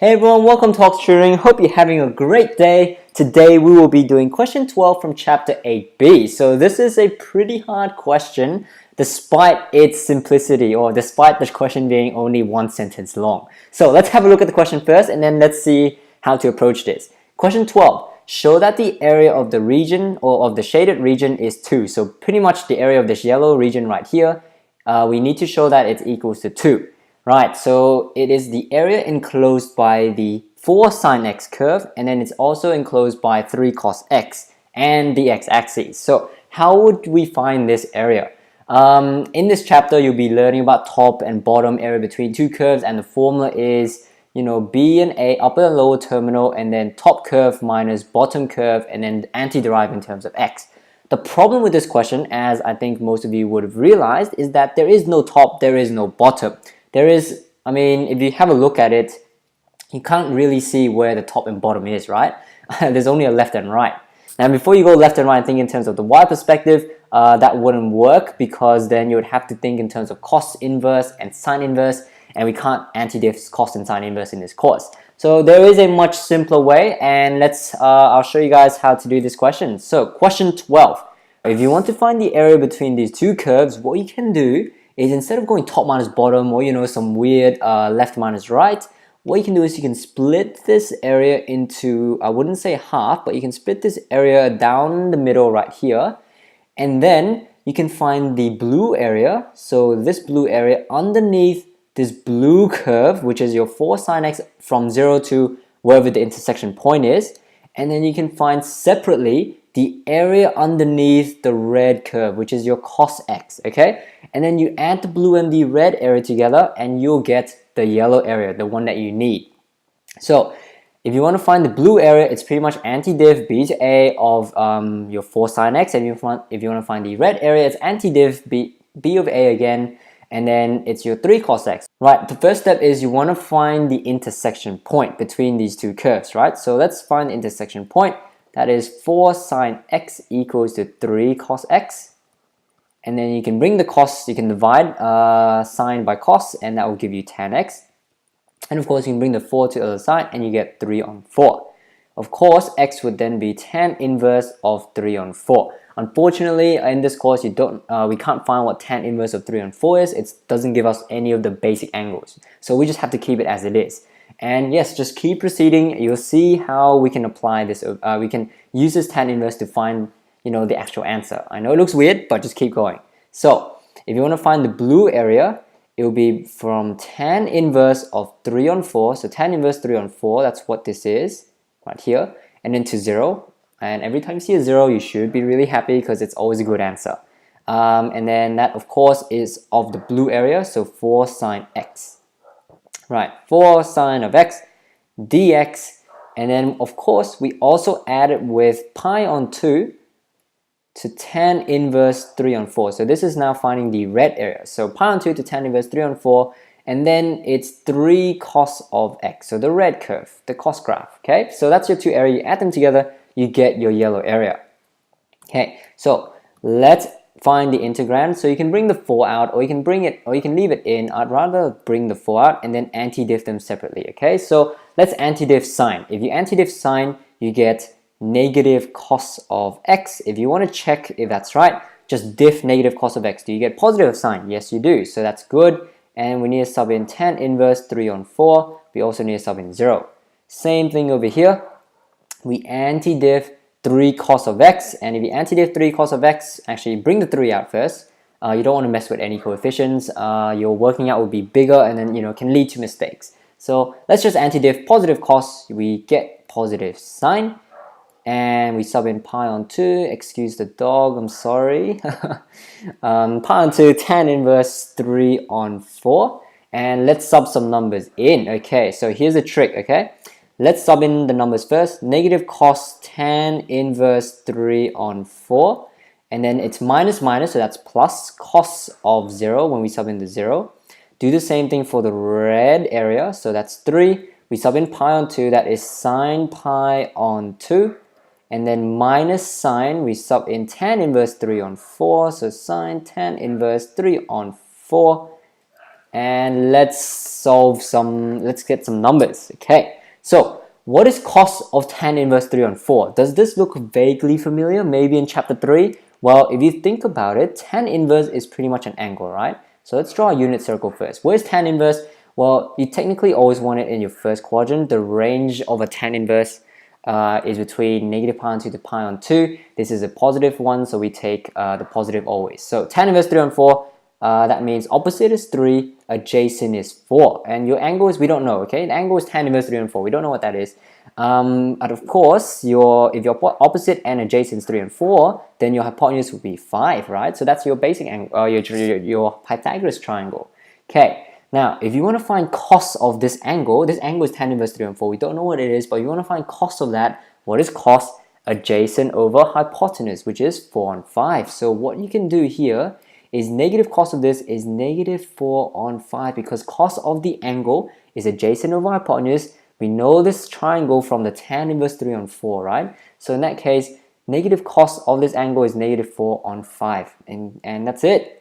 Hey everyone, welcome to Tutoring. Hope you're having a great day. Today we will be doing question 12 from chapter 8b. So this is a pretty hard question despite its simplicity, or despite the question being only one sentence long. So let's have a look at the question first and then let's see how to approach this. Question 12. Show that the area of the region or of the shaded region is 2. So pretty much the area of this yellow region right here, we need to show that it's equals to 2. Right, so it is the area enclosed by the 4 sine x curve, and then it's also enclosed by 3 cos x and the x-axis. So how would we find this area? In this chapter, you'll be learning about top and bottom area between two curves, and the formula is, B and A, upper and lower terminal, and then top curve minus bottom curve, and then anti-derive in terms of x. The problem with this question, as I think most of you would have realized, is that there is no top, there is no bottom. There is, if you have a look at it, you can't really see where the top and bottom is, right? There's only a left and right. Now, before you go left and right and think in terms of the y perspective, that wouldn't work, because then you would have to think in terms of cos inverse and sine inverse, and we can't anti-diff cos and sine inverse in this course. So there is a much simpler way, and I'll show you guys how to do this question. So question 12. If you want to find the area between these two curves, what you can do is, instead of going top minus bottom, or some weird left minus right, what you can do is you can split this area into, I wouldn't say half, but you can split this area down the middle right here, and then you can find the blue area. So this blue area underneath this blue curve, which is your 4 sine x from 0 to wherever the intersection point is, and then you can find separately the area underneath the red curve, which is your cos x, okay? And then you add the blue and the red area together and you'll get the yellow area, the one that you need. So if you want to find the blue area, it's pretty much anti-diff b to a of your 4 sine x, and if you want to find the red area, it's anti-diff b of a again, and then it's your 3 cos x. Right, the first step is you want to find the intersection point between these two curves, right? So let's find the intersection point. That is 4 sine x equals to 3 cos x. And then you can bring the cos, you can divide sine by cos, and that will give you tan x. And of course, you can bring the 4 to the other side, and you get 3 on 4. Of course, x would then be tan inverse of 3 on 4. Unfortunately, in this course, we can't find what tan inverse of 3 on 4 is. It doesn't give us any of the basic angles. So we just have to keep it as it is. And yes, just keep proceeding. You'll see how we can apply this. We can use this tan inverse to find, the actual answer. I know it looks weird, but just keep going. So if you want to find the blue area, it will be from tan inverse of 3 on 4. So tan inverse 3 on 4, that's what this is right here. And then to 0. And every time you see a 0, you should be really happy, because it's always a good answer. And then that, of course, is of the blue area, so 4 sine x. Right, 4 sine of x dx, and then of course we also add it with pi on 2 to tan inverse 3 on 4. So this is now finding the red area. So pi on 2 to tan inverse 3 on 4, and then it's 3 cos of x. So the red curve, the cos graph, okay? So that's your two areas. You add them together, you get your yellow area. Okay, so let's find the integrand. So you can bring the 4 out, or you can leave it in. I'd rather bring the 4 out and then anti-diff them separately, okay? So let's anti-diff sine. If you anti-diff sine, you get negative cos of x. If you want to check if that's right, just diff negative cos of x. Do you get positive sine? Yes, you do. So that's good. And we need to sub in tan inverse 3 on 4. We also need to sub in 0. Same thing over here. We anti-diff 3 cos of x, and if you anti-diff 3 cos of x, actually bring the 3 out first. You don't want to mess with any coefficients. Your working out will be bigger, and then can lead to mistakes. So let's just anti-diff positive cos. We get positive sine, and we sub in pi on 2. Excuse the dog, I'm sorry. Pi on 2 tan inverse 3 on 4, and let's sub some numbers in. Okay, so here's a trick. Okay. Let's sub in the numbers first. Negative cos tan inverse 3 on 4. And then it's minus minus, so that's plus cos of 0 when we sub in the 0. Do the same thing for the red area. So that's 3. We sub in pi on 2. That is sine pi on 2. And then minus sine, we sub in tan inverse 3 on 4. So sine tan inverse 3 on 4. and let's get some numbers. Okay, so what is cos of tan inverse 3 on 4? Does this look vaguely familiar? Maybe in chapter 3? Well, if you think about it, tan inverse is pretty much an angle, right? So let's draw a unit circle first. Where's tan inverse? Well, you technically always want it in your first quadrant. The range of a tan inverse is between negative pi on 2 to pi on 2. This is a positive one, so we take the positive always. So tan inverse 3 on 4, that means opposite is 3, adjacent is 4. And your angle is, we don't know, okay? The angle is tan inverse 3 on 4. We don't know what that is. But of course, if your opposite and adjacent is 3 and 4, then your hypotenuse would be 5, right? So that's your basic angle, your Pythagoras triangle. Okay. Now, if you want to find cos of this angle is tan inverse 3 on 4. We don't know what it is, but if you want to find cos of that, what is cos? Adjacent over hypotenuse, which is 4 on 5. So what you can do here is negative cos of this is negative 4 on 5, because cos of the angle is adjacent over hypotenuse. We know this triangle from the tan inverse 3 on 4, right? So in that case, negative cos of this angle is negative 4 on 5. And that's it.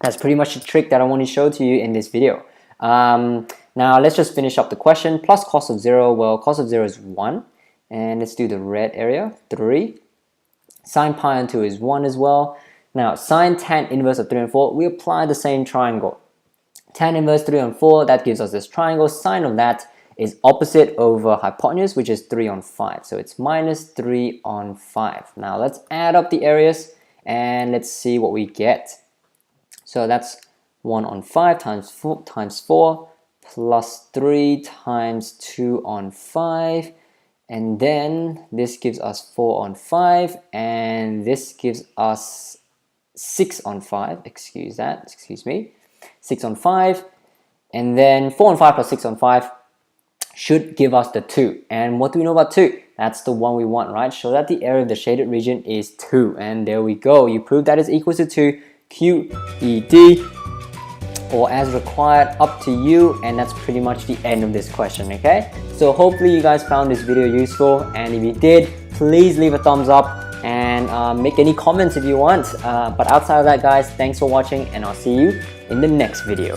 That's pretty much the trick that I want to show to you in this video. Now let's just finish up the question. Plus cos of 0, well, cos of 0 is 1. And let's do the red area, 3. Sine pi on 2 is 1 as well. Now sine tan inverse of 3 on 4, we apply the same triangle. Tan inverse 3 on 4, that gives us this triangle. Sine of that is opposite over hypotenuse, which is 3 on 5. So it's minus 3 on 5. Now let's add up the areas and let's see what we get. So that's 1 on 5 times 4 plus 3 times 2 on 5. And then this gives us 4 on 5. And this gives us 6 on 5. Excuse me. 6 on 5. And then 4 on 5 plus 6 on 5 should give us the 2. And what do we know about 2? That's the one we want, right? Show that the area of the shaded region is 2. And there we go. You prove that is equal to 2. QED, or as required, up to you. And that's pretty much the end of this question, okay? So hopefully you guys found this video useful, and if you did, please leave a thumbs up and make any comments if you want. But outside of that, guys, thanks for watching, and I'll see you in the next video.